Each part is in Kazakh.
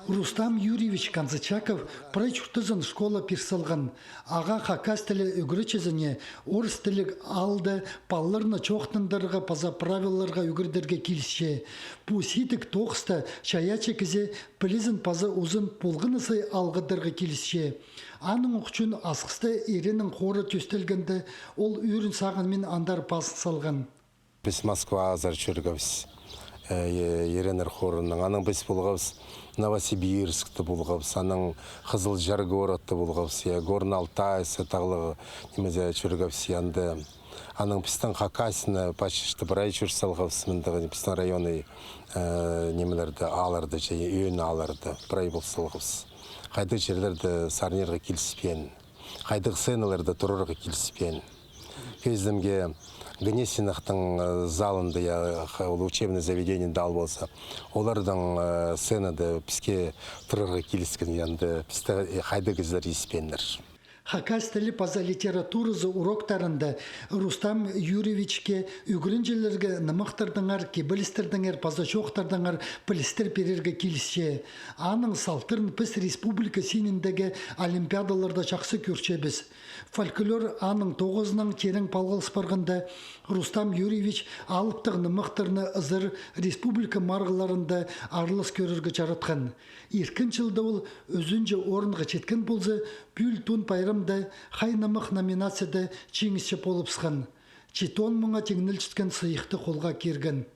Рустам Юрьевич Канзычаков прачуртызын школа пирсалған. Аға хакас тілі үгірічізіне орыс тілі алды палларны чоқтындарға паза правиларға үгірдерге келісше. Пуситік тоқысты шаячы кізе пілізін паза ұзын полғынысы алғыдарға келісше. Аның ұқчын асқысты еренің қоры төстелгенді ол үйрін сағынмен андар пасын салған. Біз Москва азар чүргіміз. Еренер хорының, аның біз болғабыз Новосибирскті болғабыз, аның Қызылжар городты болғабыз, Горн Алтайсы тағылығы немезе чүргабыз янды. Аның біздің Хакасыны пачышты бір ай чүрсалғабыз, міндігі біздің районы немелерді алырды, үйін алырды, бір ай болсалғабыз. Қайды жерлерді сарнерға келіспен, қайдық сценаларды тұрырға келіспен. Көздімге Гнесинақтың залында учебный заведение дал болса, олардың сценада бізге тұрырға келіскен янды, бізді қайды кездер еспендір. Хакас тілі паза литературызы уроктарында Рустам Юрьевичке үгірінжелерге нымықтырдыңар, кебілістердіңер, паза жоқтардыңар, пілістер перерге келісше. Аның салтырын піс республика сеніндегі олимпиадаларда жақсы көршебіз. Фольклор аның 9-ның терің палғылыс барғанда Рустам Юрьевич алыптық нымықтырны ызыр республика марғыларында арылыс көрірге жаратқан. Еркін жылда ол өзінже орынға жеткен болзы, бүл тун пайрамда хайнамық номинацияда чеңісші болыпсқан. Читон мұңа теңніл түткен сыйықты қолға керген.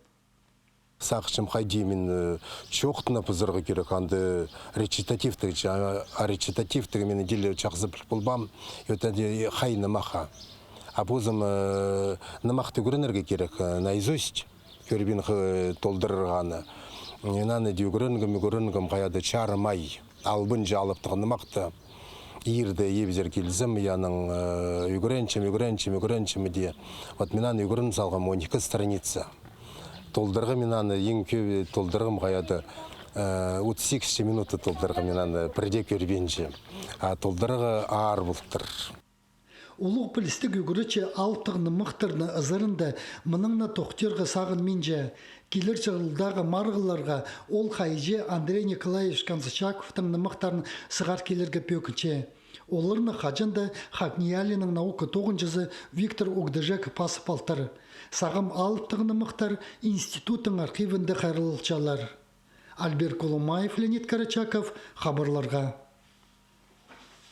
Сақшым хайдеймін чоқтына пызырғы керек, анды речитативтігі мені делі чақзы болбам, өтәде хай намаха. А бұзым намақты көрінерге керек, наизость көрбін толдырғаны. Наны де көрінгім қаяды чарымай, албын жалыптығы намақты. Ирді ебізер келзім, яның үгіренчім де. Вот менан үгірін салғым 12 страница. Толдырғы менан ең көбі толдырғым қаяды 38 минуты толдырғы менан бірде көрбенші. Толдырғы ағар бұлттыр. Улық пілістік үгіріче алыптығыны мұқтырны ызырында мұныңна тоқтерға сағын менже. Келер жылдағы марғыларға ол қайже Андрей Николаевич Канзычаковтың нымықтарын сығар келерге пөкінче. Оларны қажында Хакниялінің наука 9-жызы Виктор Огдыжек пасып алтыр. Сағым алыптығыны мұқтар институтың архивінде қайрылылчалар. Альбер Коломаев, Леонид Карачаков, хабарларға.